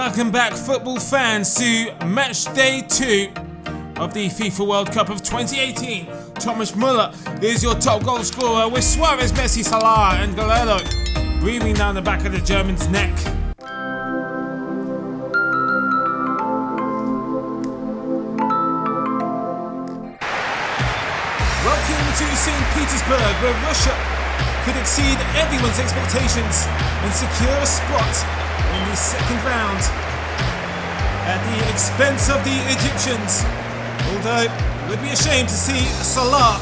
Welcome back, football fans, to match day 2 of the FIFA World Cup of 2018. Thomas Müller is your top goal scorer, with Suarez, Messi, Salah and Gallardo breathing down the back of the German's neck. Welcome to St. Petersburg, where Russia could exceed everyone's expectations and secure a spot in the second round at the expense of the Egyptians. Although it would be a shame to see Salah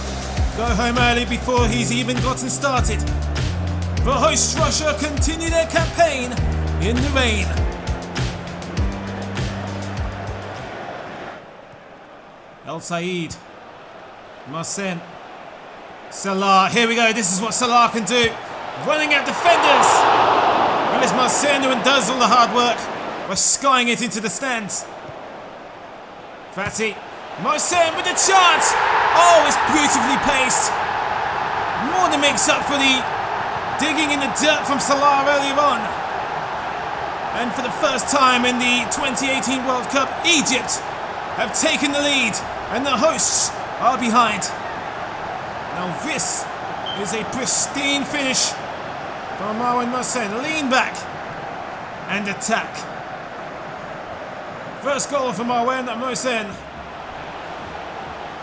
go home early before he's even gotten started. The hosts Russia continue their campaign in the rain. El Said, Marcin, Salah, here we go, this is what Salah can do. Running at defenders. Well, it's Marcin who does all the hard work by skying it into the stands. Fati, Marcin with the chance. Oh, it's beautifully placed. More than makes up for the digging in the dirt from Salah earlier on. And for the first time in the 2018 World Cup, Egypt have taken the lead and the hosts are behind. Now this is a pristine finish from Marcin. Lean back and attack. First goal for Marcin.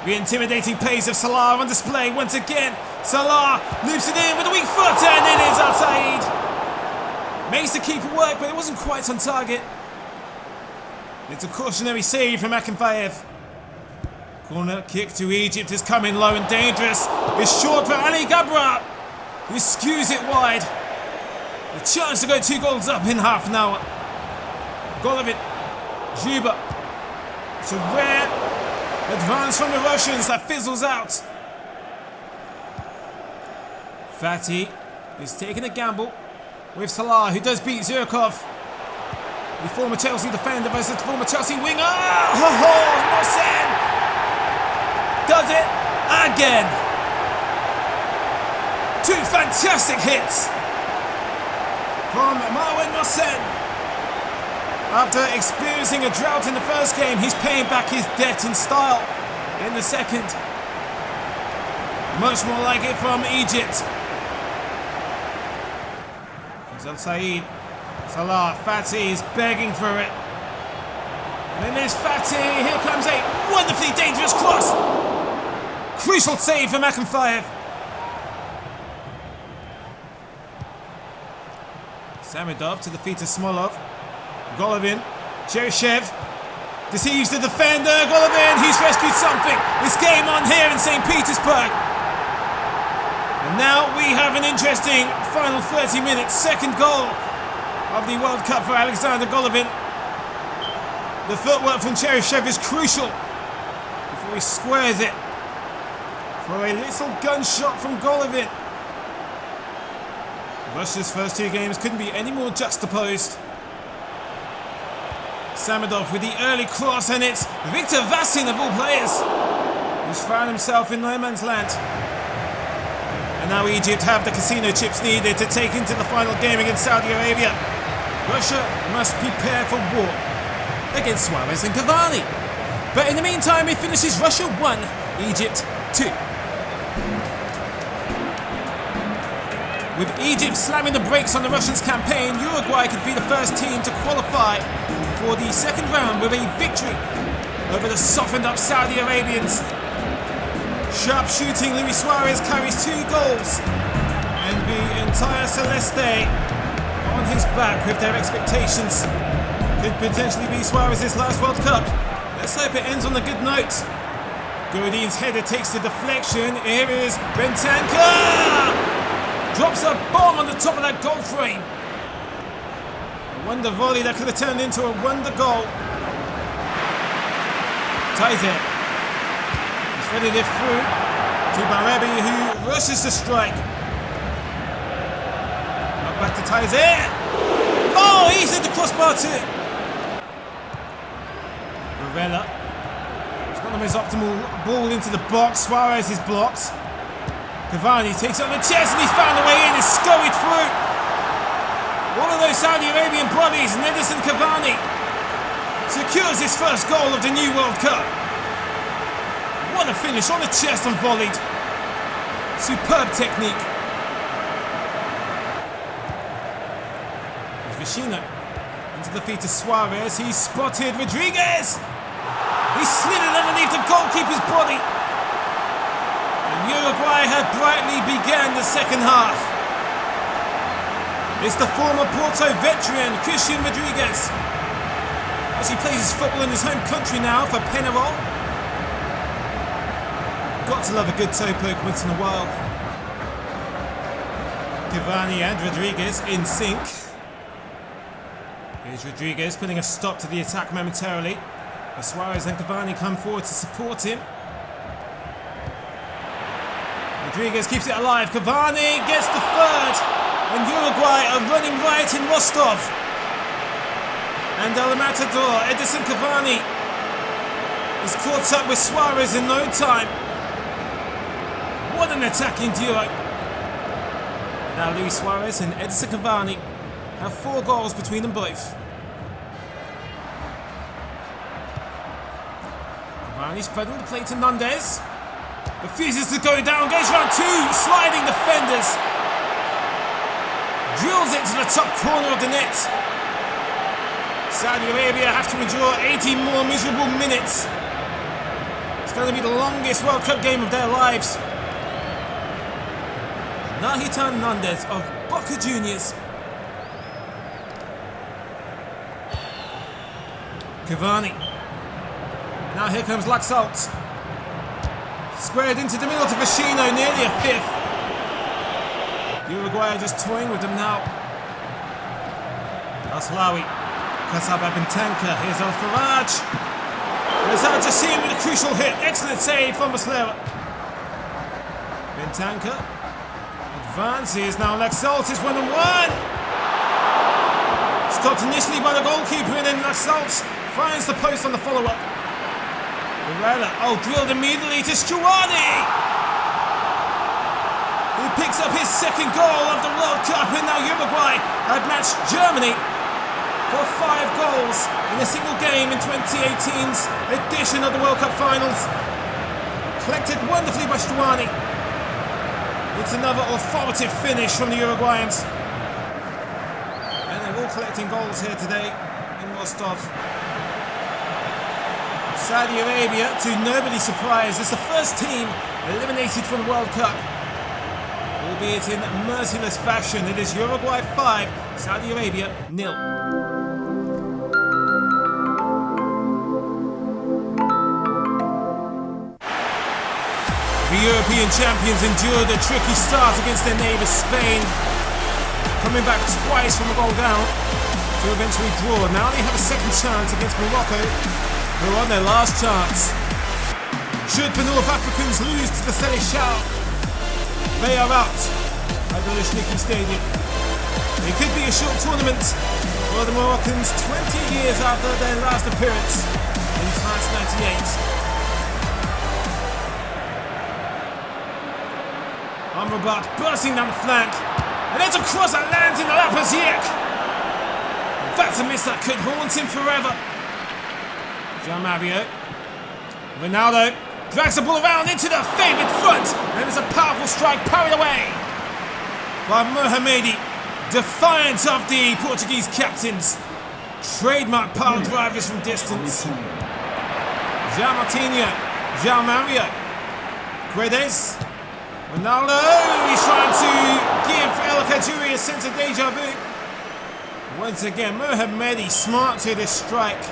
The intimidating pace of Salah on display once again. Salah loops it in with a weak foot and then it's outside. Makes the keeper work, but it wasn't quite on target. It's a cautionary save from Akinfeev. Corner kick to Egypt is coming low and dangerous. It's short for Ali Gabra, who skews it wide. A chance to go 2 goals up in half an hour. Golovin, Juba. It's a rare advance from the Russians that fizzles out. Fati is taking a gamble with Salah, who does beat Zirkov. The former Chelsea defender versus the former Chelsea winger. Oh, Marcin does it again. 2 fantastic hits from Marcin. After experiencing a drought in the first game, he's paying back his debt in style in the second. Much more like it from Egypt. El Said, Salah, Fati is begging for it. And then there's Fati. Here comes a wonderfully dangerous cross. Crucial save from Akinfeev. Samedov to the feet of Smolov. Golovin, Cheryshev deceives the defender. Golovin, he's rescued something. It's game on here in St. Petersburg. And now we have an interesting final 30 minutes. Second goal of the World Cup for Alexander Golovin. The footwork from Cheryshev is crucial before he squares it for a little gunshot from Golovin. Russia's first 2 games couldn't be any more juxtaposed. Samedov with the early cross, and it's Victor Vasin of all players who's found himself in no man's land. And now Egypt have the casino chips needed to take into the final game against Saudi Arabia. Russia must prepare for war against Suarez and Cavani. But in the meantime, it finishes Russia 1, Egypt 2. With Egypt slamming the brakes on the Russians' campaign, Uruguay could be the first team to qualify for the second round with a victory over the softened up Saudi Arabians. Sharp shooting Luis Suarez carries 2 goals, and the entire Celeste on his back with their expectations. Could potentially be Suarez's last World Cup. Let's hope it ends on a good note. Godin's header takes the deflection. Here is Bentancur! Drops a bomb on the top of that goal frame. A wonder volley that could have turned into a wonder goal. Ties it. He's threaded it through to Barabi, who rushes the strike. Not back to Ties. Oh, he's hit the crossbar too. Ravella. It's not the most optimal ball into the box. Suarez is blocked. Cavani takes it on the chest and he's found a way in. He's scurried through. One of those Saudi Arabian bodies, Edinson Cavani, secures his first goal of the new World Cup. What a finish on the chest and volleyed. Superb technique. Vecino into the feet of Suarez. He spotted Rodriguez. He slid it underneath the goalkeeper's body. And Uruguay have brightly began the second half. It's the former Porto veteran, Christian Rodriguez, as he plays his football in his home country now for Peñarol. Got to love a good toe poke once in a while. Cavani and Rodriguez in sync. Here's Rodriguez putting a stop to the attack momentarily. As Suarez and Cavani come forward to support him. Rodriguez keeps it alive. Cavani gets the third. And Uruguay are running riot in Rostov. And El Matador, Edinson Cavani, is caught up with Suarez in no time. What an attacking duo. Now Luis Suarez and Edinson Cavani have 4 goals between them both. Cavani spreading the play to Nunez. Refuses to go down, goes round 2, sliding defenders. Drills it to the top corner of the net. Saudi Arabia have to endure 80 more miserable minutes. It's going to be the longest World Cup game of their lives. Nahitan Nunez of Boca Juniors. Cavani. Now here comes Laxalt. Squared into the middle to Vecino, nearly a fifth. Uruguay are just toying with them now. Aslawi. Kasaba Bentanka. Here's El Faraj. Rezat Jassim with a crucial hit. Excellent save from Muslera. Bentanka advances. Now Laxalt is 1-1. Stopped initially by the goalkeeper and then Laxalt finds the post on the follow-up. Varela, drilled immediately to Stuani. He picks up his second goal of the World Cup, and now Uruguay have matched Germany for 5 goals in a single game in 2018's edition of the World Cup Finals. Collected wonderfully by Stuani. It's another authoritative finish from the Uruguayans. And they're all collecting goals here today in Rostov. Saudi Arabia, to nobody's surprise, is the first team eliminated from the World Cup. Albeit in merciless fashion. It is Uruguay 5, Saudi Arabia 0. The European champions endured a tricky start against their neighbours Spain, coming back twice from a goal down to eventually draw. Now they have a second chance against Morocco, who are on their last chance. Should the North Africans lose to the Senegal, they are out at the Revolutionize Stadium. It could be a short tournament for the Moroccans 20 years after their last appearance in France '98. Amrabat bursting down the flank, and there's a cross that lands in the lap of Ziyech. That's a miss that could haunt him forever. Jean Mario. Ronaldo drags the ball around into the favoured front, and it's a powerful strike parried away by Mohamedi, defiant of the Portuguese captains. Trademark power drivers from distance. Jean Martinho, Jean Mario, Guedes, Ronaldo. He's trying to give El Khajouri a sense of deja vu. Once again, Mohamedi smart to this strike.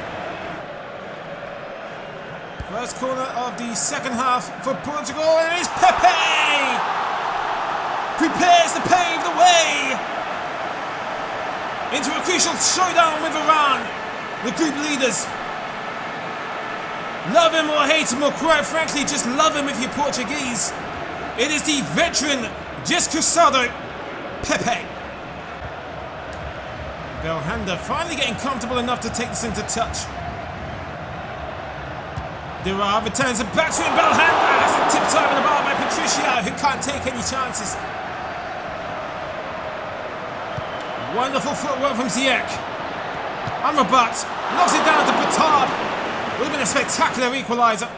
First corner of the second half for Portugal, and it is Pepe! Prepares to pave the way into a crucial showdown with Iran, the group leaders. Love him or hate him, or quite frankly, just love him if you're Portuguese. It is the veteran, Cruzado, Pepe. Belhanda finally getting comfortable enough to take this into touch. Dira returns it back to him. Belhanda has a tip time in the bar by Patricia, who can't take any chances. Wonderful footwork from Ziyech. Amrabat knocks it down to Batard. Would have been a spectacular equaliser.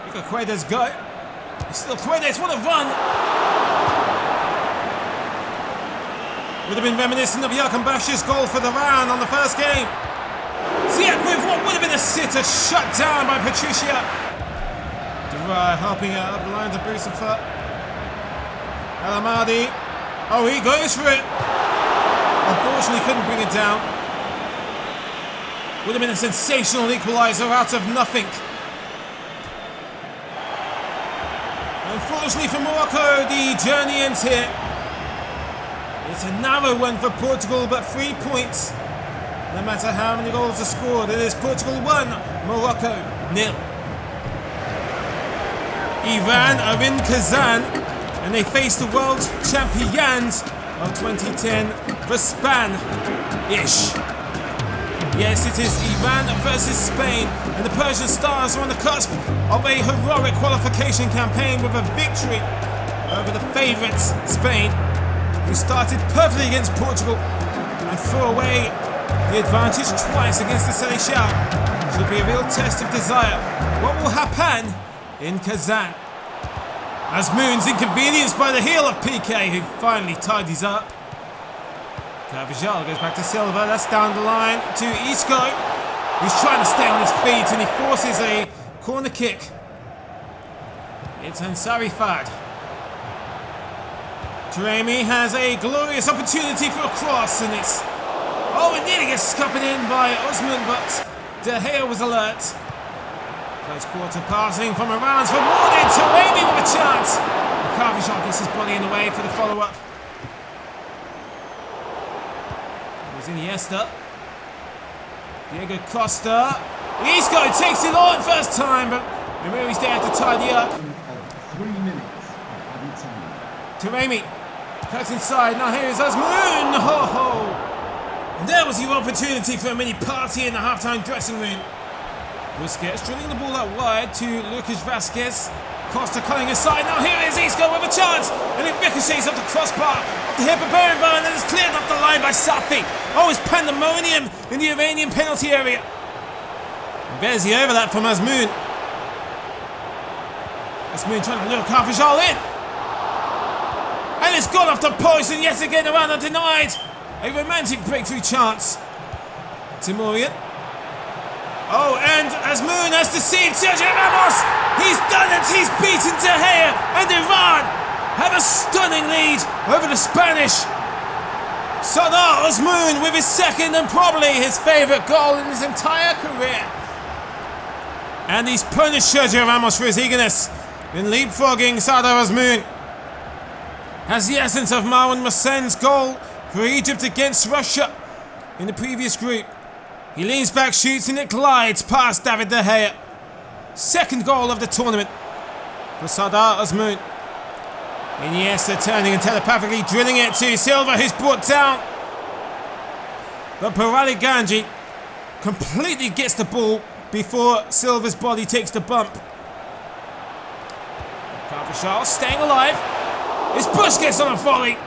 Look at Quedes go. It's still Quedes, what a run! Would have been reminiscent of Yakin Bashir's goal for the round on the first game. Ziyech with what would have been a sitter shut down by Patricia. Dry helping out up the line to boost the foot. El Amadi. Oh, he goes for it. Unfortunately, couldn't bring it down. Would have been a sensational equaliser out of nothing. Unfortunately for Morocco, the journey ends here. It's a narrow one for Portugal, but 3 points. No matter how many goals are scored, it is Portugal 1, Morocco 0. Iran are in Kazan, and they face the world champions of 2010 for Spain-ish. Yes, it is Iran versus Spain, and the Persian Stars are on the cusp of a heroic qualification campaign with a victory over the favourites, Spain, who started perfectly against Portugal and threw away the advantage twice against the Senegal. Should be a real test of desire. What will happen in Kazan? Azmoun's inconvenienced by the heel of PK, who finally tidies up. Carvajal goes back to Silva, that's down the line to Isco, who's trying to stay on his feet, and he forces a corner kick. It's Ansari Fad. Taremi has a glorious opportunity for a cross, and it's... Oh, it nearly gets scuppered in by Osman, but De Gea was alert. Close quarter passing from around for Modric. Taremi with a chance. Carvajal gets his body in the way for the follow-up. Iniesta. Diego Costa. Isco takes it on first time, but Remiri's there to tidy up. 3 minutes of added time. Taremi cuts inside. Now here is Azmoun. Ho ho! And there was your opportunity for a mini party in the halftime dressing room. Busquets drilling the ball out wide to Lucas Vazquez. Costa cutting aside. Now here is Isco with a chance, and it ricochets off the crossbar of the hip of Berivan, and is cleared off the line by Safi. Oh, it's pandemonium in the Iranian penalty area. And there's the overlap from Azmoun. Azmoun trying to lure Carvajal in, and it's gone off the post, and yet again around and denied. A romantic breakthrough chance. Timurian. Oh, and Azmoun has deceived Sergio Ramos. He's done it. He's beaten De Gea, and Iran have a stunning lead over the Spanish. Sadar Azmoun with his second and probably his favourite goal in his entire career. And he's punished Sergio Ramos for his eagerness in leapfrogging. Sadar Azmoun has the essence of Marwan Massen's goal for Egypt against Russia in the previous group. He leans back, shoots, and it glides past David De Gea. Second goal of the tournament for Sadar Azmoun. Iniesta turning and telepathically drilling it to Silva, who's brought down. But Parali Ganji completely gets the ball before Silva's body takes the bump. Carvajal staying alive. It's Busquets on a volley.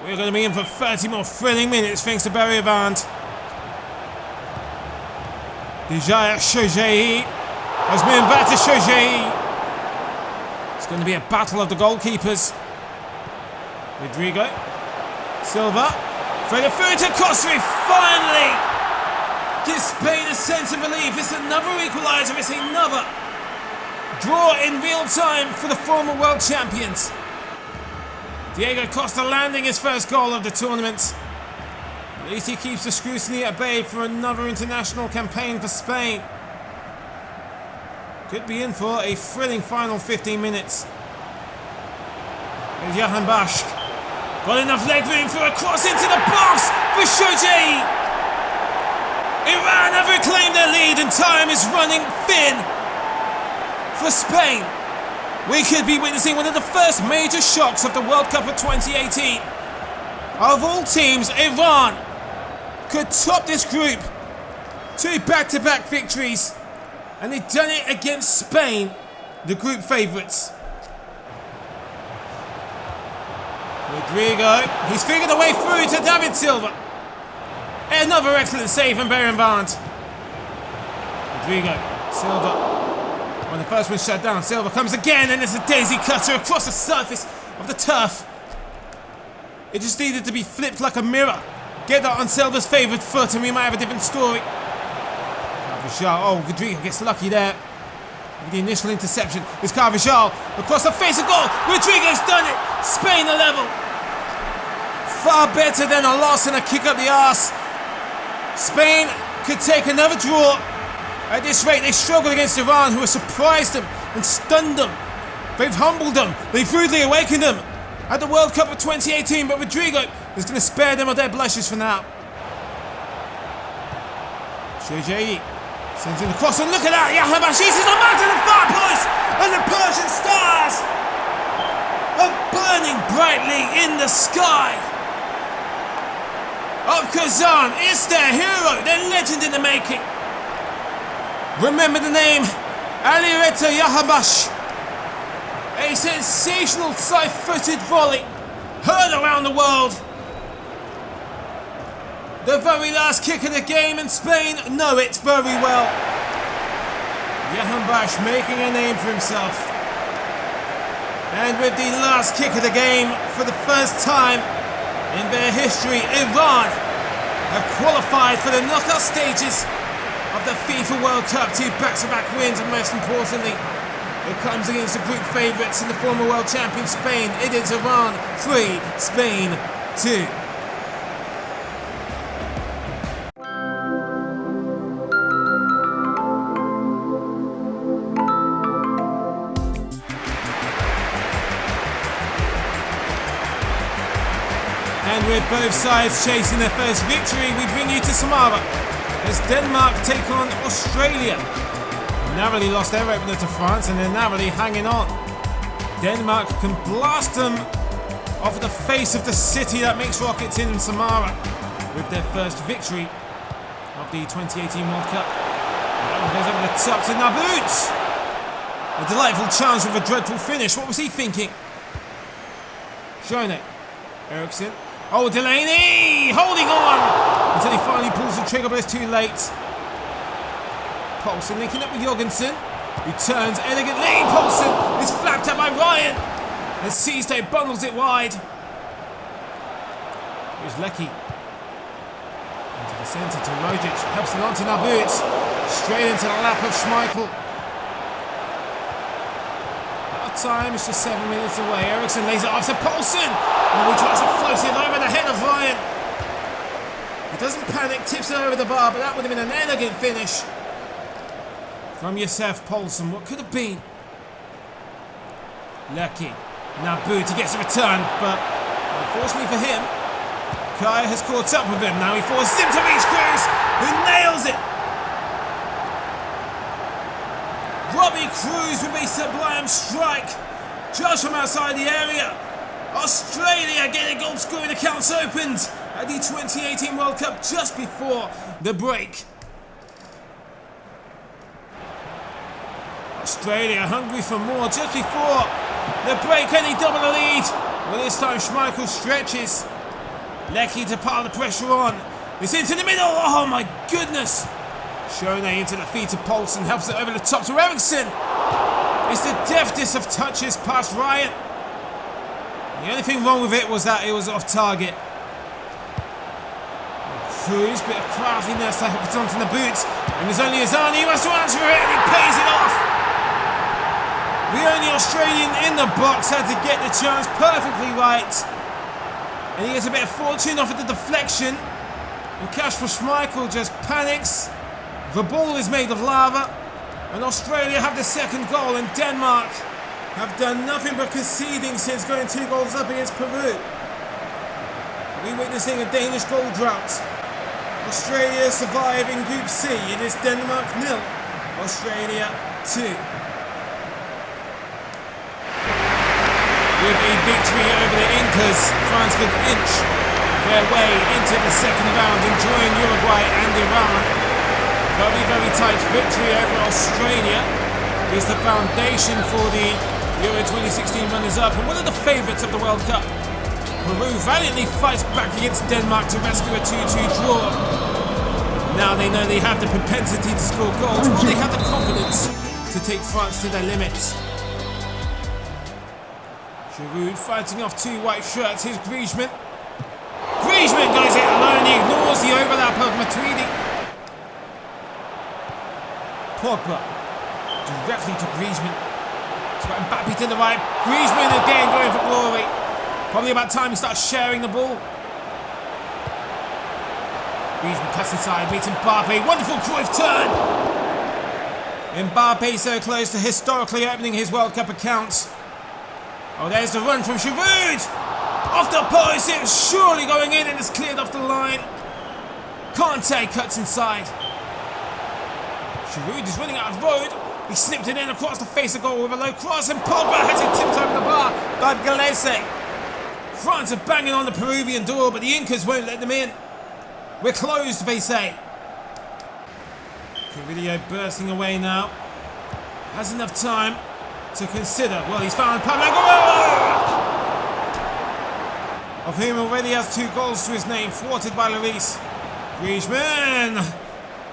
We're going to be in for 30 more thrilling minutes thanks to Barry Avant. Dijaya Shojei. Azmoun back to Shojei. It's going to be a battle of the goalkeepers. Rodrigo. Silva. Fred through to Costa. Finally gives Spain a sense of relief. It's another equaliser. It's another draw in real time for the former world champions. Diego Costa landing his first goal of the tournament. At least he keeps the scrutiny at bay for another international campaign for Spain. Could be in for a thrilling final 15 minutes. There's Jahan Bashk. Got enough leg room for a cross into the box for Shojei. Iran have reclaimed their lead and time is running thin for Spain. We could be witnessing one of the first major shocks of the World Cup of 2018. Of all teams, Iran could top this group. 2 back-to-back victories, and they've done it against Spain, the group favourites. Rodrigo, he's figured a way through to David Silva. Another excellent save from Berenvand. Rodrigo, Silva. When the first one shut down, Silva comes again, and it's a daisy cutter across the surface of the turf. It just needed to be flipped like a mirror. Get that on Silva's favoured foot and we might have a different story. Oh, Rodrigo gets lucky there. With the initial interception, it's Carvajal across the face of goal. Rodrigo's done it. Spain a level. Far better than a loss and a kick up the arse. Spain could take another draw. At this rate, they struggled against Iran, who have surprised them and stunned them. They've humbled them. They've rudely awakened them at the World Cup of 2018, but Rodrigo is going to spare them of their blushes for now. Shojai sends in the cross, and look at that! Yahabashi is a man to the far post, and the Persian stars are burning brightly in the sky. Of Kazan, it's their hero, their legend in the making. Remember the name, Alireza Yahabash. A sensational side-footed volley, heard around the world. The very last kick of the game, and Spain know it very well. Yahabash making a name for himself. And with the last kick of the game, for the first time in their history, Iran have qualified for the knockout stages of the FIFA World Cup. 2 back-to-back wins, and most importantly, it comes against the group favourites and the former world champion Spain. It is Iran 3, Spain 2. And with both sides chasing their first victory, we bring you to Samara as Denmark take on Australia. Narrowly lost their opener to France, and they're narrowly hanging on. Denmark can blast them off the face of the city that makes rockets in Samara with their first victory of the 2018 World Cup. That one goes over the top to Nabut. A delightful challenge with a dreadful finish. What was he thinking? Shone. Eriksson. Oh, Delaney! Holding on until he finally pulls the trigger, but it's too late. Poulsen linking up with Jorgensen, who turns elegantly. Poulsen is flapped out by Ryan, and Seasday bundles it wide. Here's Lecky. Into the centre to Modric, helps it on to Nabut. Straight into the lap of Schmeichel. Out of time, it's just 7 minutes away. Eriksson lays it off to Poulsen, and he tries to float it over the head of Ryan. He doesn't panic, tips it over the bar, but that would have been an elegant finish from Josef Poulsen. What could have been? Lecky. Nabut, he gets a return, but unfortunately for him, Kaya has caught up with him. Now he forces him to reach Cruz, who nails it. Robbie Cruz with a sublime strike just from outside the area. Australia getting goal scoring accounts opened at the 2018 World Cup just before the break. Australia hungry for more just before the break, and they double the lead. Well, this time Schmeichel stretches. Lecky to pile the pressure on. It's into the middle. Oh my goodness. Shone into the feet of Poulsen, helps it over the top to Eriksson. It's the deftest of touches past Ryan. The only thing wrong with it was that it was off target. Cruz, bit of craftiness to help it onto the boots. And there's only Azani who has to answer it, and he pays it off. The only Australian in the box had to get the chance perfectly right. And he gets a bit of fortune off of the deflection. And Kasper Schmeichel just panics. The ball is made of lava. And Australia have the second goal, and Denmark have done nothing but conceding since going 2 goals up against Peru. We're witnessing a Danish goal drought. Australia survive in Group C. It is Denmark 0, Australia 2. With a victory over the Incas, France could inch their way into the second round, enjoying Uruguay and Iran. Very, very tight victory over Australia is the foundation for the Euro 2016 runners-up and one of the favourites of the World Cup. Peru valiantly fights back against Denmark to rescue a 2-2 draw. Now they know they have the propensity to score goals, or they have the confidence to take France to their limits. Giroud fighting off two white shirts. Here's Griezmann. Griezmann goes it alone. He ignores the overlap of Matuidi. Pogba directly to Griezmann. He's got Mbappe to the right. Griezmann again going for glory. Probably about time he starts sharing the ball. Griezmann cuts inside, meets Mbappe. Wonderful Cruyff turn. Mbappe so close to historically opening his World Cup account. Oh, there's the run from Giroud. Off the post, it's surely going in and it's cleared off the line. Kante cuts inside. Giroud is running out of road. He snipped it in across the face of goal with a low cross, and Pogba has it tipped over the bar by Galese. France are banging on the Peruvian door, but the Incas won't let them in. We're closed, they say. Carrillo bursting away now. Has enough time to consider. Well, he's found Pablo Guerrero, of whom already has 2 goals to his name, thwarted by Lloris. Griezmann.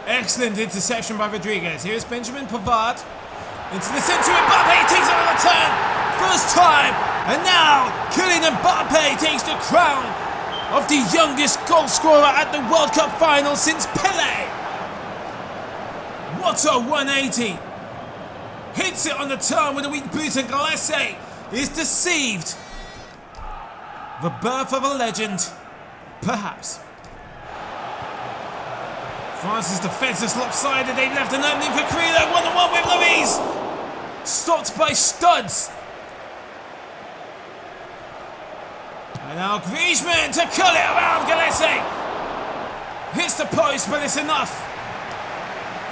Excellent interception by Rodriguez. Here's Benjamin Pavard. Into the centre, Mbappe takes another turn. First time. And now, Kylian Mbappe takes the crown of the youngest goal scorer at the World Cup final since Pelé. What a 180. Hits it on the turn with a weak boot, and Galese is deceived. The birth of a legend, perhaps. France's defence is lopsided. They've left an opening for Carrillo. 1-on-1 with Lloris. Stopped by Studs. And now Griezmann to cut it around Galese. Hits the post, but it's enough.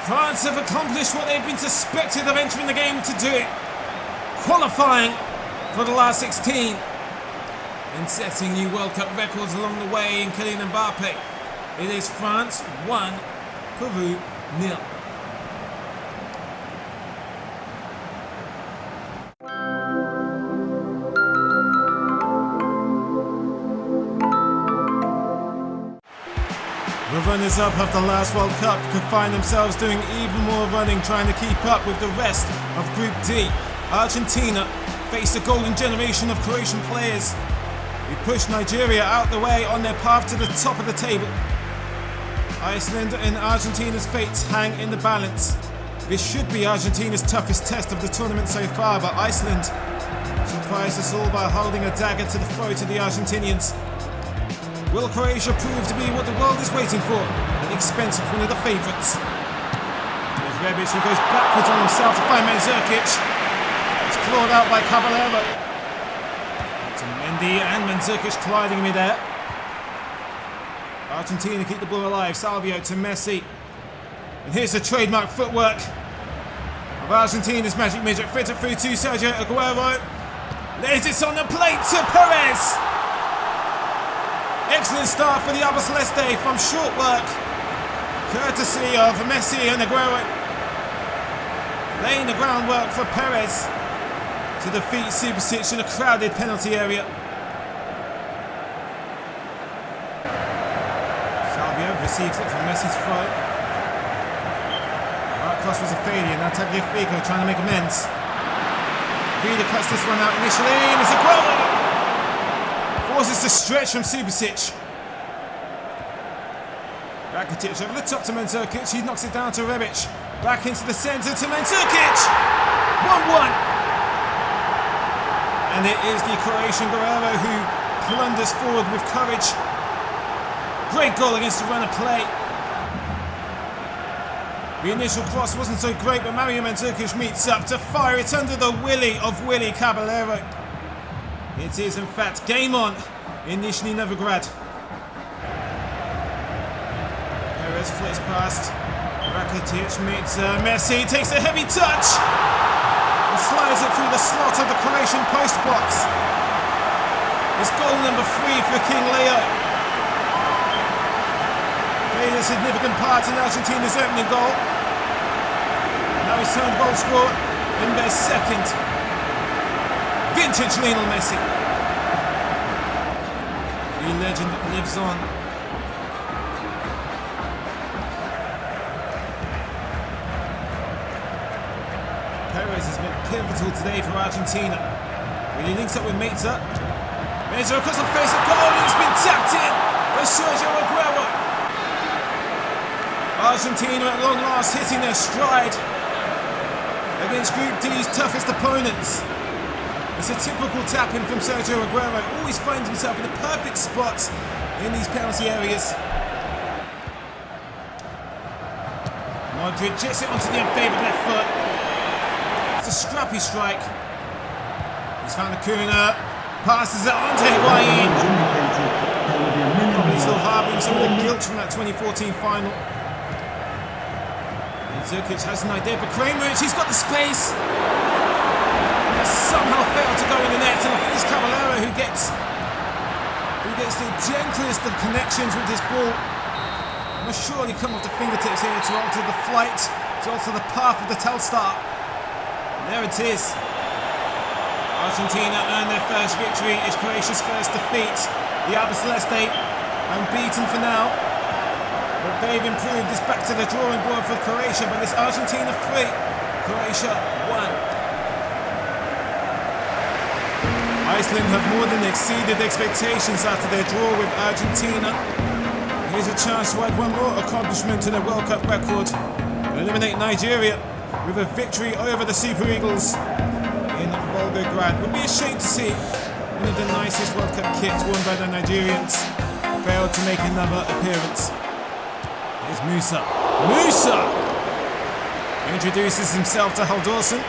France have accomplished what they've been suspected of entering the game to do. Qualifying for the last 16. And setting new World Cup records along the way in Kylian Mbappe. It is France 1, Peru 0. The runners-up of the last World Cup could find themselves doing even more running, trying to keep up with the rest of Group D. Argentina faced a golden generation of Croatian players who pushed Nigeria out the way on their path to the top of the table. Iceland and Argentina's fates hang in the balance. This should be Argentina's toughest test of the tournament so far, but Iceland surprised us all by holding a dagger to the throat of the Argentinians. Will Croatia prove to be what the world is waiting for at the expense of one of the favourites? There's Rebic, who goes backwards on himself to find Mandzukic. It's clawed out by Caballero. To Mendy and Mandzukic colliding in midair. Argentina keep the ball alive. Salvio to Messi. And here's the trademark footwork of Argentina's magic midget. Fit it through to Sergio Aguero. Lays it on the plate to Perez. Excellent start for the Alba Celeste from short work, courtesy of Messi and Aguero. Laying the groundwork for Perez to defeat Subasic in a crowded penalty area. Salvio receives it from Messi's throw. Right cross was a failure. Now Tagliafico trying to make amends. Vida cuts this one out initially, and it's Aguero! Forces the stretch from Subasic. Rakitic over the top to Mandzukic. He knocks it down to Rebic. Back into the centre to Mandzukic. 1-1. And it is the Croatian Guerrero who plunders forward with courage. Great goal against the run of play. The initial cross wasn't so great, but Mario Mandzukic meets up to fire it under the willy of Willy Caballero. It is in fact game on in Nizhny Novgorod. Perez flips past. Rakitic meets Messi, takes a heavy touch and slides it through the slot of the Croatian post box. It's goal number 3 for King Leo. Played a significant part in Argentina's opening goal. Now he's turned goal scorer in their second. Vintage Lionel Messi. The legend lives on. Perez has been pivotal today for Argentina. When he links up with Meza. Meza across the face of goal, and it's been tapped in by Sergio Aguero. Argentina at long last hitting their stride against Group D's toughest opponents. It's a typical tap-in from Sergio Aguero. Always finds himself in the perfect spots in these penalty areas. Modric jets it onto the unfavoured left foot. It's a scrappy strike. He's found a corner. Passes it on to Higuain. Probably still harbouring some of the guilt from that 2014 final. Zirkic has an idea for Kramer. He's got the space. And has somehow failed to go in the net. And I think it's Caballero who gets the gentlest of connections with this ball. Must surely come off the fingertips here to alter the flight, to alter the path of the Telstar. And there it is. Argentina earned their first victory. It's Croatia's first defeat. The Albiceleste unbeaten for now. But they've improved. It's back to the drawing board for Croatia, but it's Argentina 3, Croatia 1. Iceland have more than exceeded expectations after their draw with Argentina. Here's a chance to add one more accomplishment to their World Cup record. Eliminate Nigeria with a victory over the Super Eagles in Volgograd. Would be a shame to see one of the nicest World Cup kits worn by the Nigerians fail to make another appearance. Here's Musa. Musa introduces himself to Halldórsson.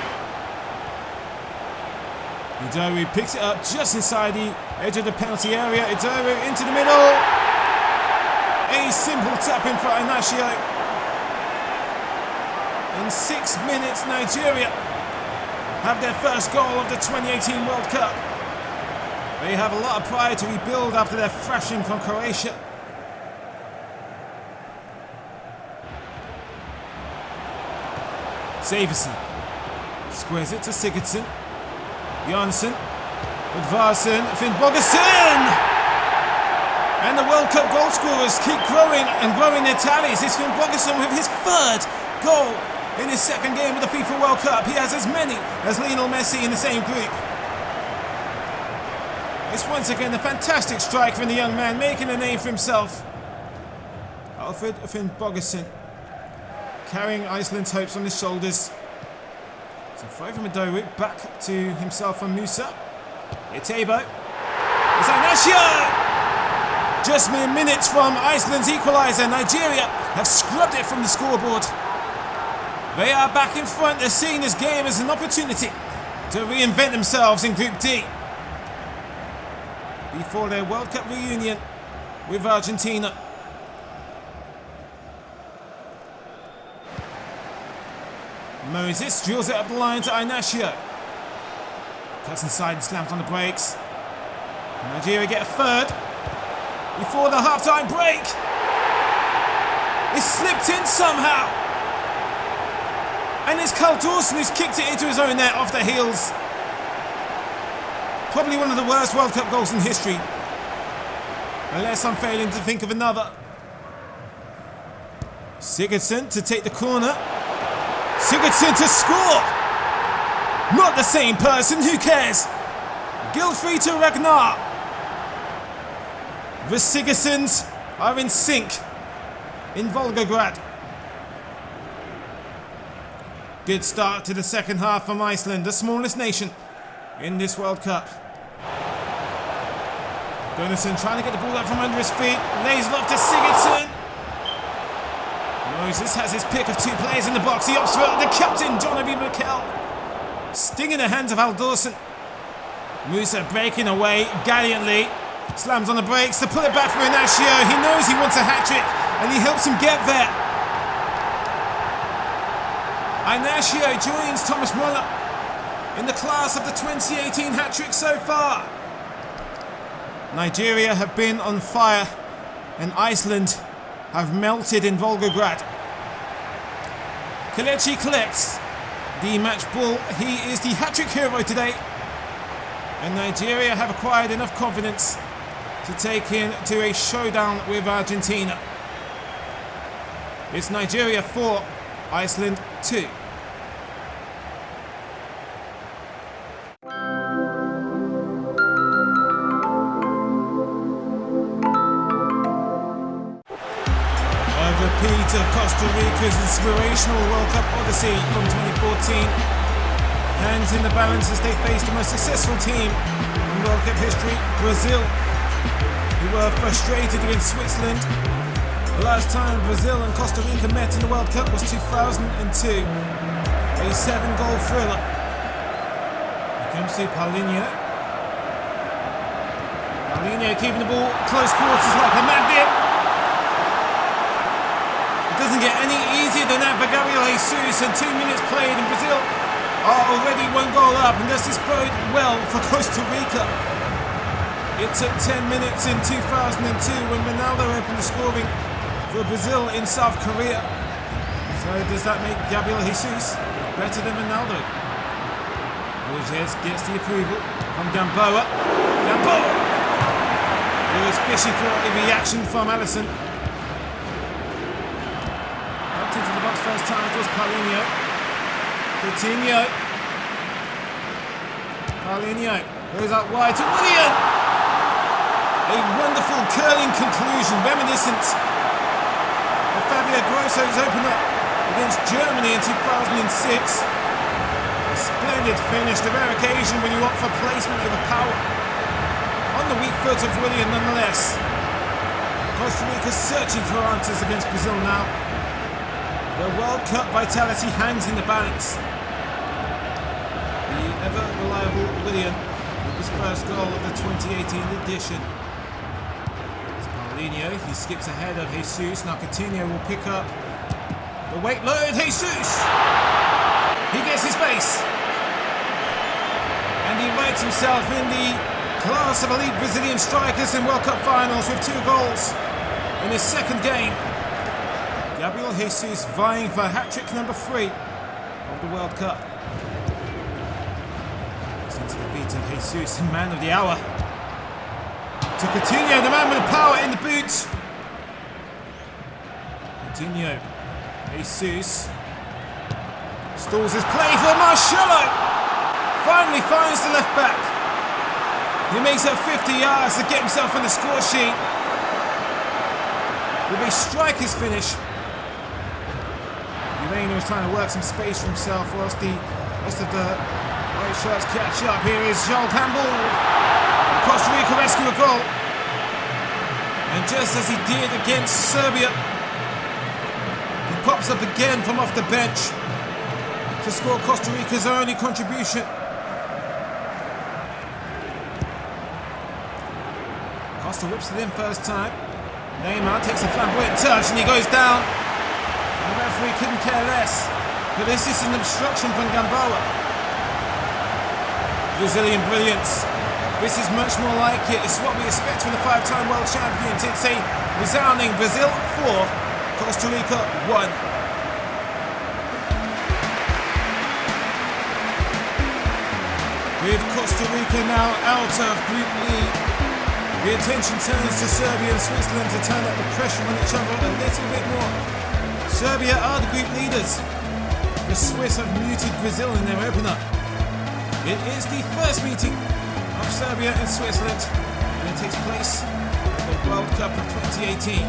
Idowu picks it up just inside the edge of the penalty area. Idowu into the middle. A simple tap in for Inacio. In 6 minutes, Nigeria have their first goal of the 2018 World Cup. They have a lot of pride to rebuild after their thrashing from Croatia. Severson squares it to Sigurdsson. Jansson with Varson, Finn Bogason! And the World Cup goal scorers keep growing and growing their tallies. It's Finn Bogason with his third goal in his second game of the FIFA World Cup. He has as many as Lionel Messi in the same group. It's once again a fantastic strike from the young man, making a name for himself. Alfred Finn Bogason, carrying Iceland's hopes on his shoulders. So throw from Idowu, back to himself from Musa. Itebo. It's Inacio! Just mere minutes from Iceland's equaliser, Nigeria have scrubbed it from the scoreboard. They are back in front. They're seeing this game as an opportunity to reinvent themselves in Group D before their World Cup reunion with Argentina. Moses drills it up the line to Inacio. Cuts inside and slams on the brakes. Can Nigeria get a third before the half-time break? It's slipped in somehow. And it's Halldórsson who's kicked it into his own net off the heels. Probably one of the worst World Cup goals in history. Unless I'm failing to think of another. Sigurdsson to take the corner. Sigurdsson to score! Not the same person, who cares? Gilfrey to Ragnar. The Sigurdssons are in sync in Volgograd. Good start to the second half from Iceland, the smallest nation in this World Cup. Gunnarsson trying to get the ball out from under his feet, lays it off to Sigurdsson. Moses has his pick of two players in the box. He opts for the captain, John Obi Mikel. Stinging the hands of Halldórsson. Musa breaking away gallantly. Slams on the brakes to pull it back for Inacio. He knows he wants a hat-trick and he helps him get there. Inacio joins Thomas Muller in the class of the 2018 hat-trick so far. Nigeria have been on fire and Iceland have melted in Volgograd. Kelechi collects the match ball. He is the hat-trick hero today. And Nigeria have acquired enough confidence to take in to a showdown with Argentina. It's Nigeria 4, Iceland 2. Repeat of Costa Rica's inspirational World Cup odyssey from 2014. Hands in the balance as they face the most successful team in World Cup history, Brazil, who were frustrated against Switzerland. The last time Brazil and Costa Rica met in the World Cup was 2002, a 7-goal thriller. Here comes to Paulinho. Paulinho keeping the ball close quarters like a magnet. Doesn't get any easier than that for Gabriel Jesus, and 2 minutes played and Brazil are already 1 goal up, and does this bode well for Costa Rica? It took 10 minutes in 2002 when Ronaldo opened the scoring for Brazil in South Korea. So does that make Gabriel Jesus better than Ronaldo? Borges gets the approval from Gamboa. Gamboa! He was fishing for a reaction from Alisson. Into the box first time, it was Paulinho. Coutinho. Paulinho goes out wide to Willian. A wonderful curling conclusion, reminiscent of Fabio Grosso's opener against Germany in 2006. A splendid finish, the rare occasion when you opt for placement over power. On the weak foot of Willian nonetheless. Costa Rica searching for answers against Brazil now. The World Cup vitality hangs in the balance. The ever-reliable Willian with his first goal of the 2018 edition. It's Paulinho, he skips ahead of Jesus. Now Coutinho will pick up the weight load. Jesus! He gets his base. And he writes himself in the class of elite Brazilian strikers in World Cup finals with 2 goals in his second game. Gabriel Jesus vying for hat-trick number 3 of the World Cup. It's into the feet of Jesus, the man of the hour. To Coutinho, the man with the power in the boots. Coutinho, Jesus stalls his play for Marcelo. Finally finds the left back. He makes up 50 yards to get himself on the score sheet with a striker's finish. Reina was trying to work some space for himself whilst the rest of the white shirts catch up. Here is Joel Campbell. Costa Rica rescue a goal. And just as he did against Serbia, he pops up again from off the bench to score Costa Rica's only contribution. Costa whips it in first time. Neymar takes a flamboyant touch and he goes down. The referee couldn't care less, but this is an obstruction from Gamboa. Brazilian brilliance. This is much more like it. It's what we expect from the 5-time world champions. It's a resounding Brazil 4, Costa Rica 1. With Costa Rica now out of Group E, the attention turns to Serbia and Switzerland to turn up the pressure on each other a little bit more. Serbia are the group leaders. The Swiss have muted Brazil in their opener. It is the first meeting of Serbia and Switzerland, and it takes place at the World Cup of 2018.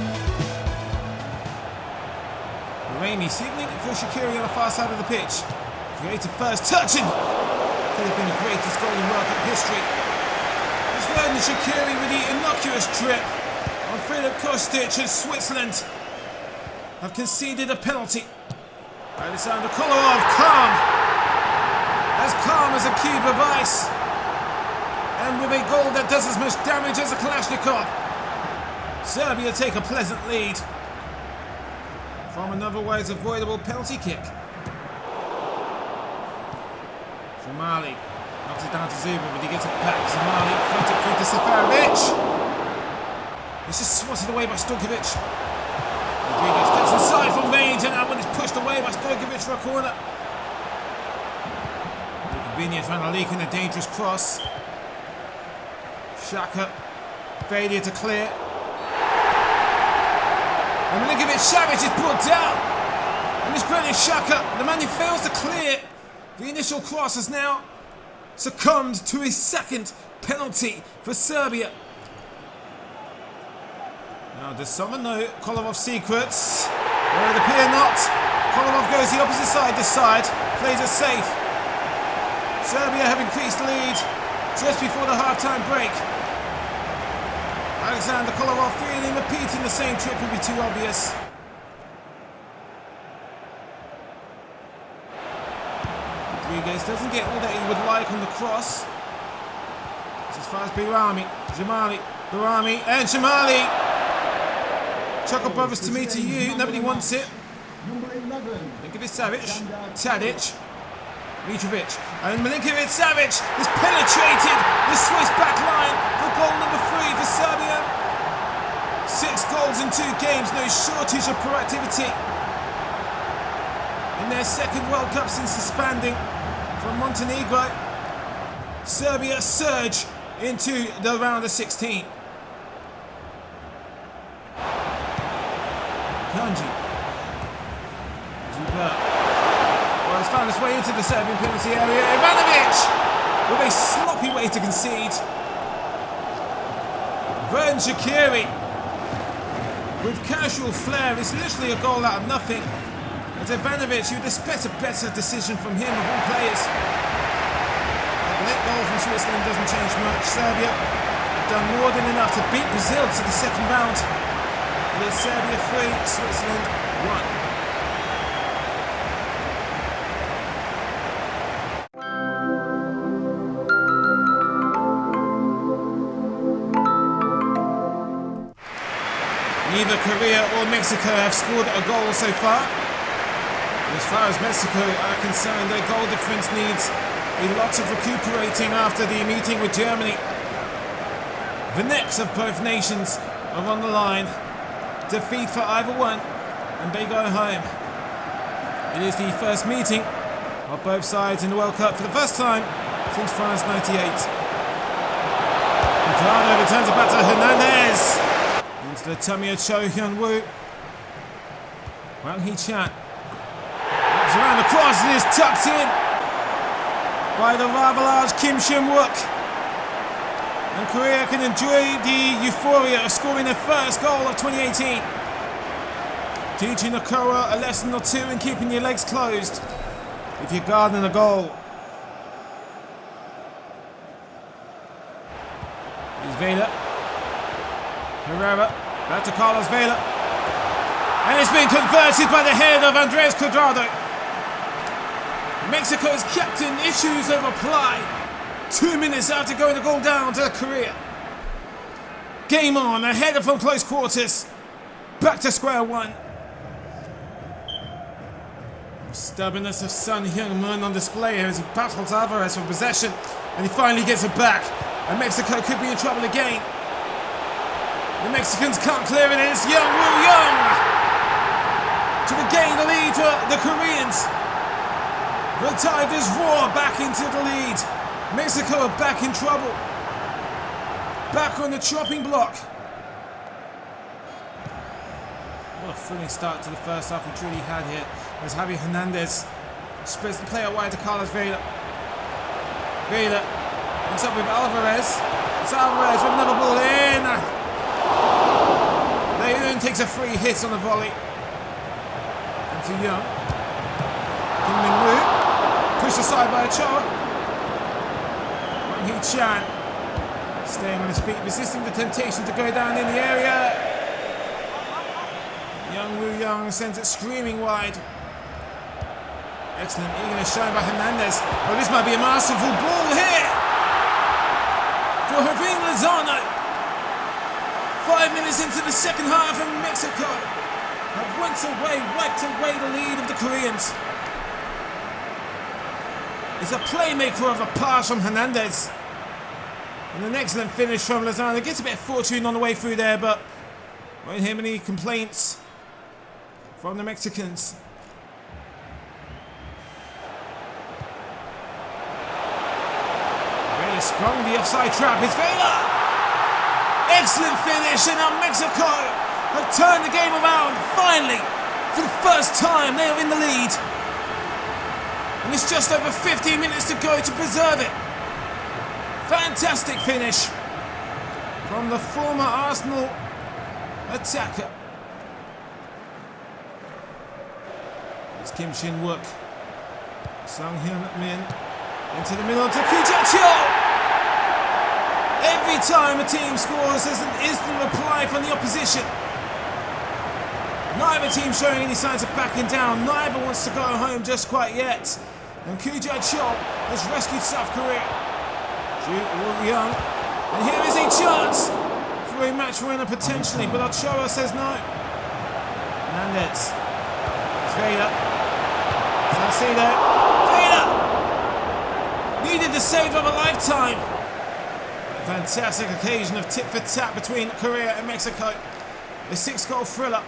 Raimi signaling for Shaqiri on the far side of the pitch. Creative first touch and could have been the greatest goal in World Cup history. It's Vernon Shaqiri with the innocuous trip on Filip Kostic as Switzerland have conceded a penalty. Alexander Kolarov, calm as a cube of ice, and with a goal that does as much damage as a Kalashnikov. Serbia take a pleasant lead from an otherwise avoidable penalty kick. Somali knocks it down to Zuba, but he gets it back. Somali flipped it through to Seferovic. It's just swatted away by Stojkovic. Rodriguez gets inside from range, and that one is pushed away by Stojkovic for a corner. Vinia trying to leak in a dangerous cross. Xhaka Failure to clear. And Milinkovic-Savic is brought down. And this Granit Xhaka, the man who fails to clear the initial cross, has now succumbed to his second penalty for Serbia. Now, does someone know Kolomov's secrets? Well, it appear not. Kolomov goes the opposite side this side, plays it safe. Serbia have increased the lead just before the half-time break. Alexander Kolomov feeling repeating the same trick would be too obvious. Rodriguez doesn't get all that he would like on the cross. It's as far as Birami, Jamali, Birami and Jamali. Chuckle brothers to me to you, nobody wants it. Number 11. Milinkovic-Savic, Tadic, Mitrovic, and Milinkovic-Savic has penetrated the Swiss back line for goal number 3 for Serbia. 6 goals in 2 games, no shortage of proactivity. In their second World Cup since disbanding from Montenegro, Serbia surge into the round of 16. Kanji. Zuber. Well, it's found its way into the Serbian penalty area. Ivanovic with a sloppy way to concede. Vern Shaqiri with casual flair. It's literally a goal out of nothing. And Ivanovic, you'd expect a better decision from him of all players. The late goal from Switzerland doesn't change much. Serbia have done more than enough to beat Brazil to the second round. It is Serbia 3, Switzerland 1. Neither Korea or Mexico have scored a goal so far. As far as Mexico are concerned, their goal difference needs a lot of recuperating after the meeting with Germany. The necks of both nations are on the line. Defeat for either one, and they go home. It is the first meeting of both sides in the World Cup for the first time since France '98. Ricardo returns it back to Hernandez. Into the tummy of Cho Hyun-woo. Wang Hee-chan wraps around the cross and is tucked in by the rather large Kim Shin-wook. And Korea can enjoy the euphoria of scoring their first goal of 2018. Teaching Okoro a lesson or two in keeping your legs closed if you're guarding a goal. Here's Vela. Herrera, back to Carlos Vela. And it's been converted by the head of Andres Cuadrado. Mexico's captain issues a reply 2 minutes after going the goal down to Korea. Game on, a header from close quarters. Back to square one. The stubbornness of Son Heung-min on display here as he battles Alvarez for possession, and he finally gets it back. And Mexico could be in trouble again. The Mexicans can't clear it. It's Young-woo Young to regain the lead for the Koreans. The Tigers roar back into the lead. Mexico are back in trouble. Back on the chopping block. What a thrilling start to the first half we truly had here as Javier Hernandez spreads the play out wide to Carlos Vela. Vela ends up with Alvarez. It's Alvarez with another ball in. Leon takes a free hit on the volley. And to Young. Kim Min-woo. Pushed aside by Ochoa. Wang Hee-chan staying on his feet, resisting the temptation to go down in the area. Young-woo Young sends it screaming wide. Excellent eagerness shown by Hernandez. Well, this might be a masterful ball here for Javier Lozano. 5 minutes into the second half, and Mexico have wiped away the lead of the Koreans. It's a playmaker of a pass from Hernandez. And an excellent finish from Lozano. Gets a bit of fortune on the way through there, but won't hear many complaints from the Mexicans. Vela sprung the offside trap. It's Vela! Excellent finish, and now Mexico have turned the game around. Finally, for the first time, they are in the lead. And it's just over 15 minutes to go to preserve it. Fantastic finish from the former Arsenal attacker. It's Kim Shin-wook. Sung Hyun-min into the middle to Kujacho. Every time a team scores, there's an instant reply from the opposition. Neither team showing any signs of backing down. Neither wants to go home just quite yet. And Kujacho has rescued South Korea. Ju Young. And here is a chance for a match winner potentially, but Ochoa says no. Hernandez. It's Vader. Salcedo. Vader! Needed the save of a lifetime. A fantastic occasion of tit for tat between Korea and Mexico. A 6-goal thriller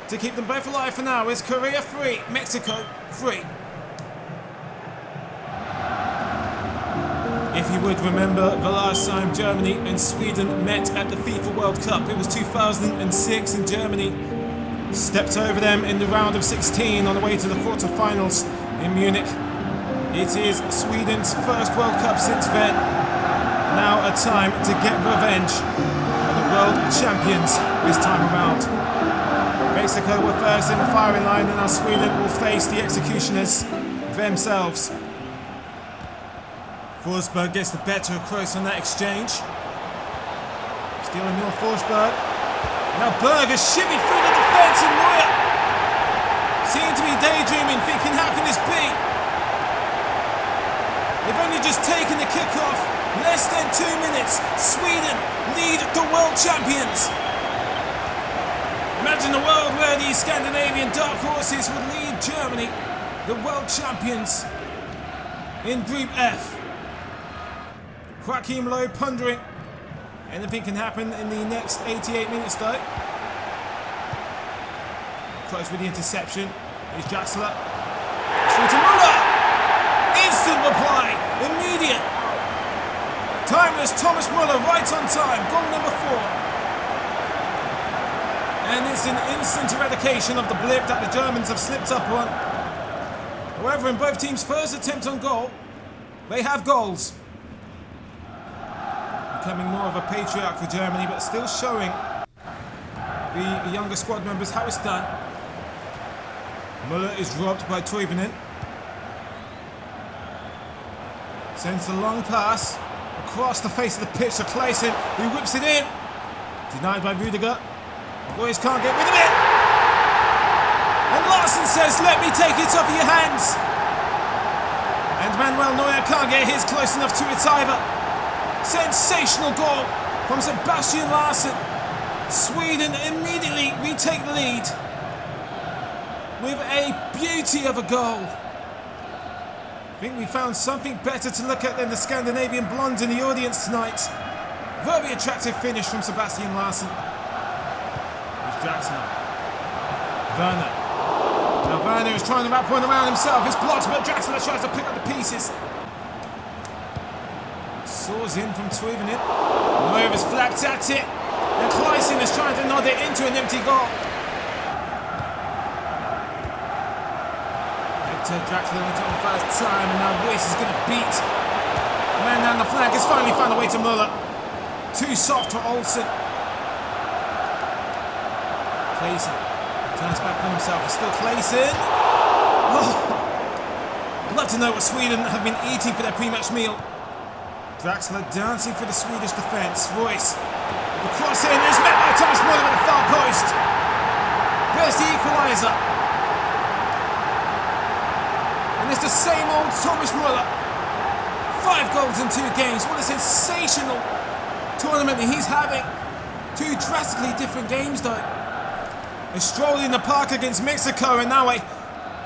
to keep them both alive for now is Korea 3, Mexico 3. If you would remember the last time Germany and Sweden met at the FIFA World Cup, it was 2006, and Germany stepped over them in the round of 16 on the way to the quarterfinals in Munich. It is Sweden's first World Cup since then. Now a time to get revenge on the world champions this time around. Mexico were first in the firing line, and now Sweden will face the executioners themselves. Forsberg gets the better of Kroos on that exchange. Stealing North Forsberg. Now Berg has shimmied through the defence, and Neuer seemed to be daydreaming, thinking, how can this be? They've only just taken the kick-off. Less than 2 minutes. Sweden lead the world champions. Imagine a world where the Scandinavian dark horses would lead Germany, the world champions, in Group F. Joachim Low pondering. Anything can happen in the next 88 minutes though. Close with the interception. Here's Draxler. Through to Muller. Instant reply. Immediate. Timeless Thomas Muller right on time. Goal number 4. And it's an instant eradication of the blip that the Germans have slipped up on. However, in both teams' first attempt on goal, they have goals. Becoming more of a patriarch for Germany, but still showing the younger squad members how it's done. Muller is robbed by Toivonen. Sends the long pass across the face of the pitch to Claesson, who whips it in. Denied by Rudiger. The boys can't get rid of it. And Larsen says, let me take it off of your hands. And Manuel Neuer can't get his close enough to it either. Sensational goal from Sebastian Larsen. Sweden immediately retake the lead with a beauty of a goal. I think we found something better to look at than the Scandinavian blondes in the audience tonight. Very attractive finish from Sebastian Larsen. Here's Draxler. Werner. Now Werner is trying to wrap one around himself. It's blocked, but Draxler tries to pick up the pieces. Soars in from Toivonen. Neuer is flapped at it. And Claesson is trying to nod it into an empty goal. Hector Draxler went on first time, and now Weiss is going to beat the man down the flank. Has finally found a way to Muller. Too soft for Olsen. Claesson turns back on himself. It's still Claesson. Oh. I'd love to know what Sweden have been eating for their pre-match meal. Draxler dancing for the Swedish defence. Royce. The cross in is met by Thomas Muller at the far post. There's the equaliser. And it's the same old Thomas Muller. 5 goals in 2 games. What a sensational tournament he's having. 2 drastically different games though. A stroll in the park against Mexico, and now a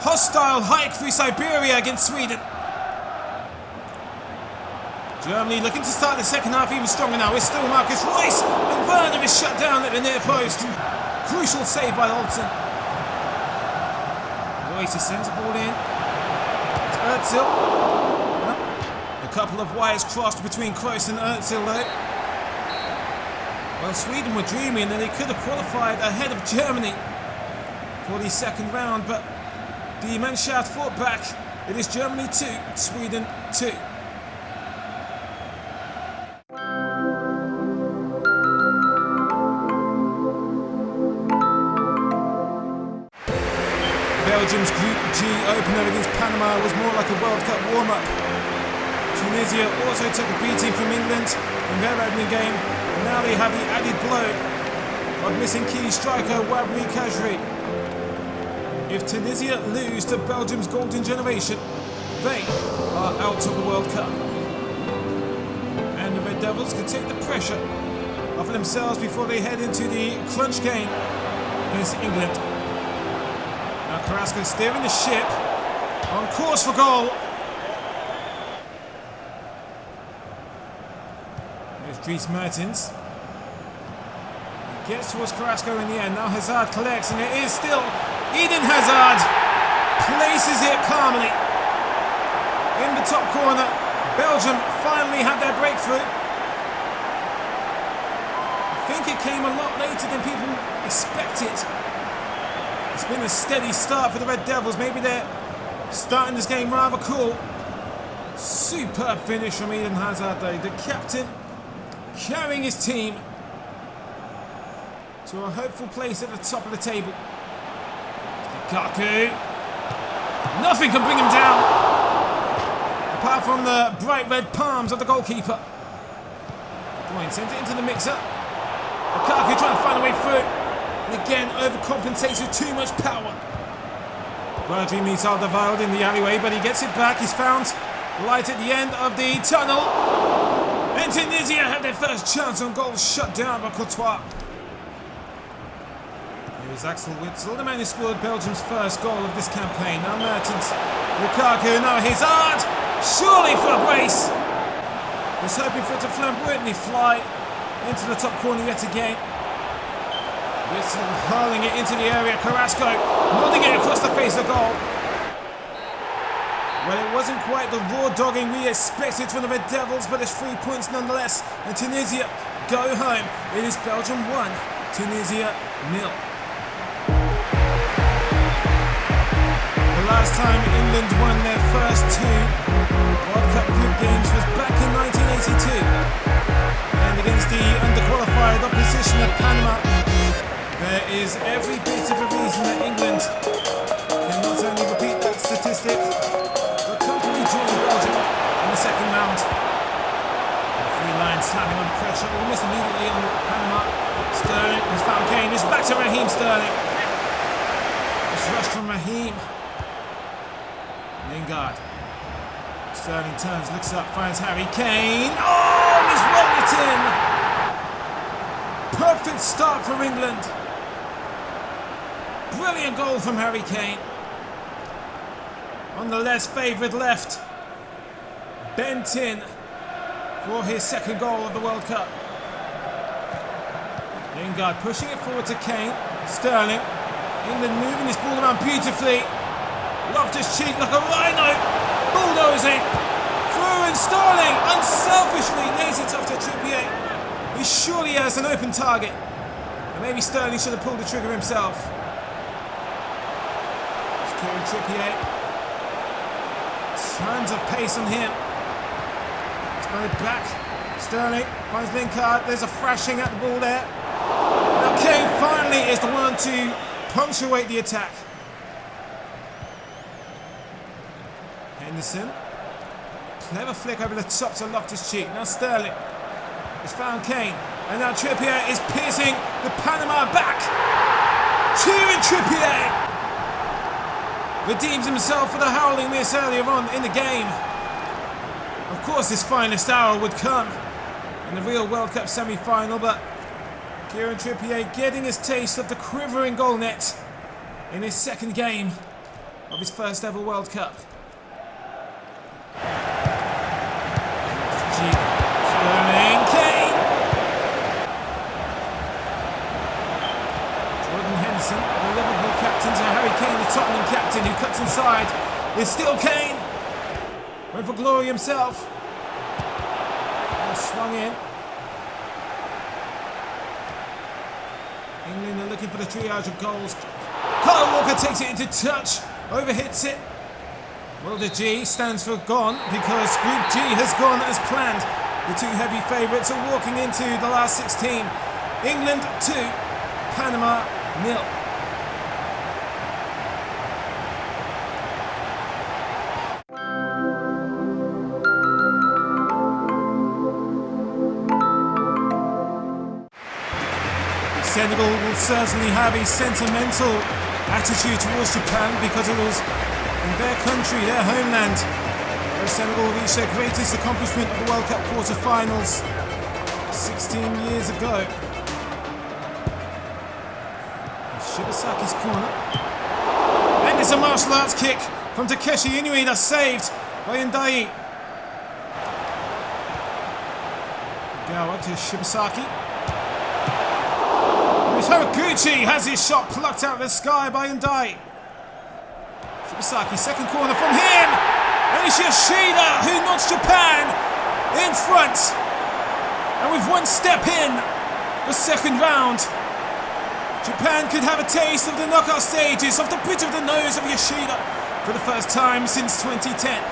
hostile hike through Siberia against Sweden. Germany looking to start the second half even stronger now. It's still Marcus Royce, and Werner is shut down at the near post. Crucial save by Olsen. Royce sends the ball in. It's Özil. A couple of wires crossed between Kroos and Özil though. Well, Sweden were dreaming that they could have qualified ahead of Germany for the second round, but the Mannschaft fought back. It is Germany 2, Sweden 2. Belgium's Group G opener against Panama was more like a World Cup warm-up. Tunisia also took a beating from England in their opening game, and now they have the added blow of missing key striker Wabri Khazri. If Tunisia lose to Belgium's golden generation, they are out of the World Cup. And the Red Devils can take the pressure off themselves before they head into the crunch game against England. Now Carrasco steering the ship, on course for goal. There's Dries Mertens. He gets towards Carrasco in the end. Now Hazard collects, and it is still Eden Hazard. Places it calmly in the top corner. Belgium finally had their breakthrough. I think it came a lot later than people expected. It's been a steady start for the Red Devils. Maybe they're starting this game rather cool. Superb finish from Eden Hazard though. The captain carrying his team to a hopeful place at the top of the table. Lukaku. Nothing can bring him down, apart from the bright red palms of the goalkeeper. Boy, sends it into the mixer. Lukaku trying to find a way through. And again, overcompensates with too much power. Rodri meets Alderweireld in the alleyway, but he gets it back. He's found light at the end of the tunnel. And Tunisia have their first chance on goal shut down by Costa. Here's Axel Witsel, the man who scored Belgium's first goal of this campaign. Now Mertens, Lukaku, now Hazard. Surely for a brace. Was hoping for it to flamboyantly fly into the top corner yet again. Witsel hurling it into the area. Carrasco nodding it across the face of goal. Well, it wasn't quite the raw dogging we expected from the Red Devils, but it's 3 points nonetheless. And Tunisia go home. It is Belgium 1, Tunisia 0. The last time England won their first 2 World Cup group games was back in 1982. And against the underqualified opposition of Panama, there is every bit of a reason that England can not only repeat that statistic, but comfortably join Belgium in the second round. The free line slamming under pressure almost immediately on Panama. Sterling has found Kane. It's back to Raheem Sterling. It's rushed from Raheem. Lingard. Sterling turns, looks up, finds Harry Kane. Oh, he's rolled it in. Perfect start for England. Brilliant goal from Harry Kane. On the less favoured left. Bent in for his second goal of the World Cup. Lingard pushing it forward to Kane. Sterling. England moving this ball around beautifully. Loftus-Cheek like a rhino. Bulldozing. Through, and Sterling unselfishly lays it off to Trippier. He surely has an open target. And maybe Sterling should have pulled the trigger himself. Kieran Trippier. Tons of pace on him. He's got it back. Sterling finds Lingard. There's a thrashing at the ball there. Now Kane finally is the one to punctuate the attack. Henderson. Clever flick over the top to Loftus-Cheek. Now Sterling has found Kane. And now Trippier is piercing the Panama back. Kieran Trippier redeems himself for the howling miss earlier on in the game. Of course, his finest hour would come in the real World Cup semi-final, but Kieran Trippier getting his taste of the quivering goal net in his second game of his first ever World Cup. Sterling, Kane! Jordan Henderson, the Liverpool captain, to Harry Kane, the Tottenham captain, who cuts inside. It's still Kane. Went for glory himself. And swung in. England are looking for the triage of goals. Kyle Walker takes it into touch, overhits it. Well, the G stands for gone because Group G has gone as planned. The two heavy favourites are walking into the last 16. England 2, Panama 0. Senegal will certainly have a sentimental attitude towards Japan because it was in their country, their homeland, where Senegal reached their greatest accomplishment of the World Cup quarter-finals 16 years ago. Shibasaki's corner. And it's a martial arts kick from Takeshi Inui that's saved by Ndai. Gawa to Shibasaki. Haraguchi has his shot plucked out of the sky by Ndai. Shibasaki, second corner from him. And it's Yoshida who knocks Japan in front. And with one step in the second round, Japan could have a taste of the knockout stages, of the bridge of the nose of Yoshida for the first time since 2010.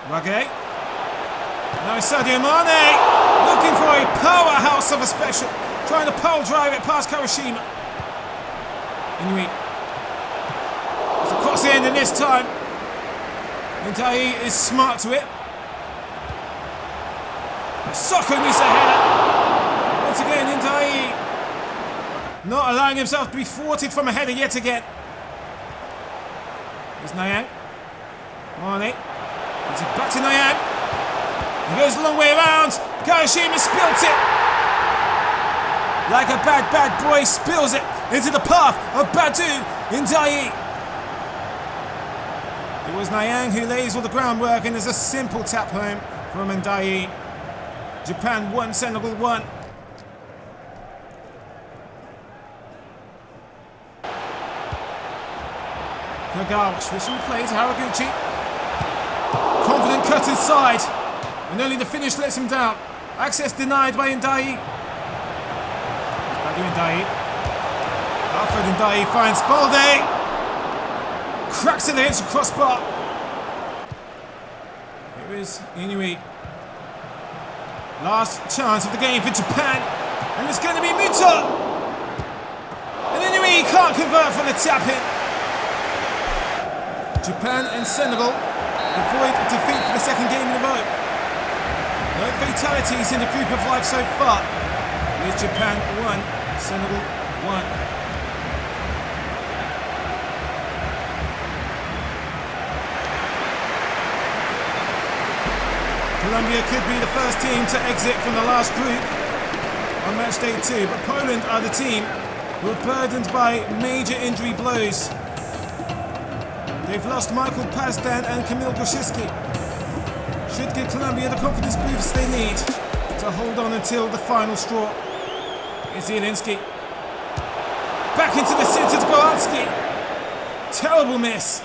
Rage. Now it's Sadio Mane, looking for a powerhouse of a special, trying to pole drive it past Kawashima. Inui. It's across the end, and this time, Ndai is smart to it. Soccer needs a header. Once again, Ndai not allowing himself to be thwarted from a header yet again. Here's Nyang. Mane. It's back to Nyang. He goes a long way around. Kawashima spills it. Like a bad boy, spills it into the path of Badu Ndai. It was Nyang who lays all the groundwork, and there's a simple tap home from Ndai. Japan 1, Senegal 1. Kagawa switching the play to Haraguchi. Confident cut inside. And only the finish lets him down. Access denied by Ndai. Badu Ndai. Alfred Ndai finds Balde. Cracks it against the crossbar. Here is Inui. Last chance of the game for Japan. And it's going to be Muta. And Inui can't convert from the tap-in. Japan and Senegal avoid a defeat for the second game in a row. No fatalities in the group of life so far. With Japan 1, Senegal 1. Colombia could be the first team to exit from the last group on match day 2, but Poland are the team who are burdened by major injury blows. They've lost Michael Pazdan and Kamil Grosicki. Should give Colombia the confidence boost they need to hold on until the final straw. It's Zielinski. Back into the centre to Goalski. Terrible miss.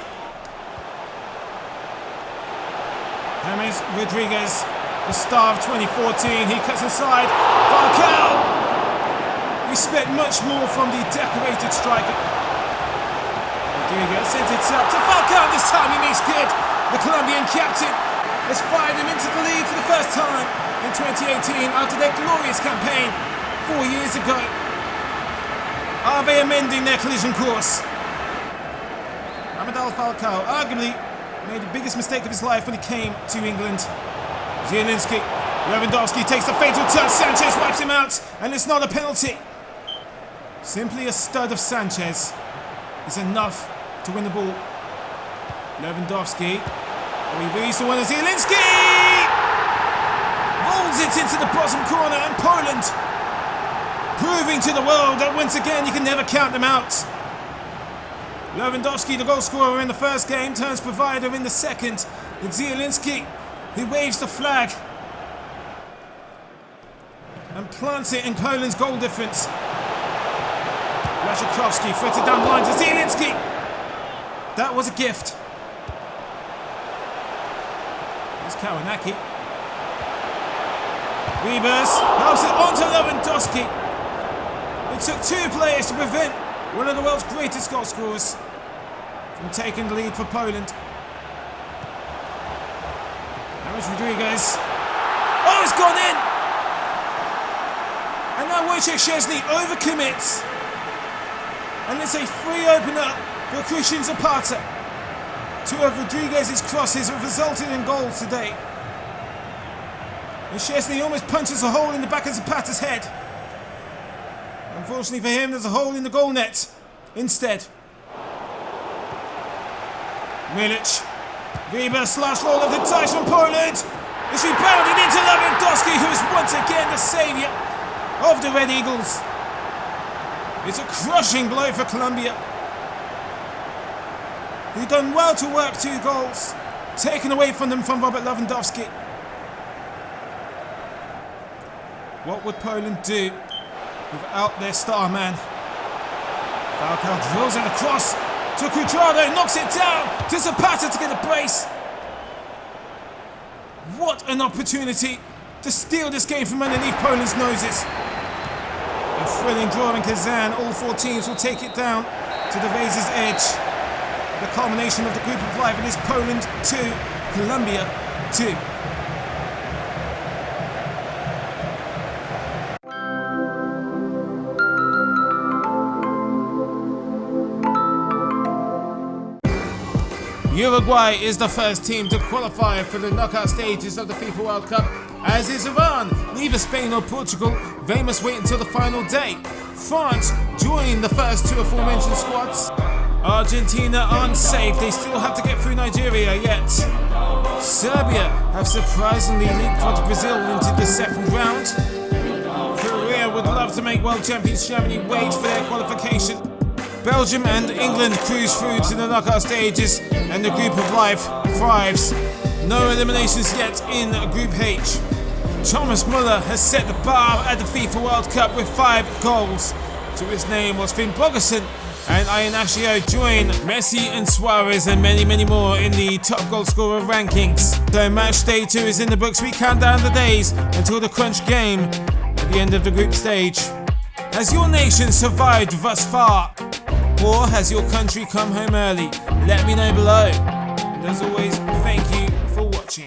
James Rodriguez, the star of 2014. He cuts inside. Falcao. We expect much more from the decorated striker. Rodriguez sends it up to Falcao. This time he makes good. The Colombian captain has fired him into the lead for the first time in 2018 after their glorious campaign 4 years ago. Are they amending their collision course? Amadou Falcao arguably made the biggest mistake of his life when he came to England. Zielinski, Lewandowski takes the fatal touch, Sanchez wipes him out, and it's not a penalty. Simply a stud of Sanchez is enough to win the ball. Lewandowski, he reads the one of Zielinski! Rolls it into the bottom corner, and Poland proving to the world that once again you can never count them out. Lewandowski, the goal scorer in the first game, turns provider in the second. It's Zielinski who waves the flag and plants it in Poland's goal difference. Blaszczykowski threaded down the line to Zielinski. That was a gift. Here's Kawanaki. Rebus helps it onto Lewandowski. It took 2 players to prevent one of the world's greatest goal scorers from taking the lead for Poland. James Rodriguez. Oh, it's gone in! And now Wojciech Szczesny overcommits. And it's a free opener for Christian Zapata. 2 of Rodriguez's crosses have resulted in goals today. And Szczesny almost punches a hole in the back of Zapata's head. Unfortunately for him, there's a hole in the goal net instead. Milic. Weber slash roll of the dice from Poland. It's rebounded into Lewandowski, who is once again the saviour of the Red Eagles. It's a crushing blow for Colombia, who've done well to work 2 goals, taken away from them from Robert Lewandowski. What would Poland do without their star man? Falcao drills it across to Cuadrado, knocks it down to Zapata to get a brace. What an opportunity to steal this game from underneath Poland's noses. A thrilling draw in Kazan. All 4 teams will take it down to the razor's edge. The culmination of the group of life. It is Poland 2, Colombia 2. Uruguay is the first team to qualify for the knockout stages of the FIFA World Cup, as is Iran. Neither Spain or Portugal. They must wait until the final day. France joined the first 2 aforementioned squads. Argentina aren't safe. They still have to get through Nigeria yet. Serbia have surprisingly leapfrogged Brazil into the 2nd round. Korea would love to make world champions Germany wait for their qualification. Belgium and England cruise through to the knockout stages, and the group of life thrives. No eliminations yet in Group H. Thomas Müller has set the bar at the FIFA World Cup with 5 goals. To his name was Finn Bogerson and Iheanacho join Messi and Suarez and many, many more in the top goal scorer rankings. So match day 2 is in the books. We count down the days until the crunch game at the end of the group stage. Has your nation survived thus far? Or has your country come home early? Let me know below. And as always, thank you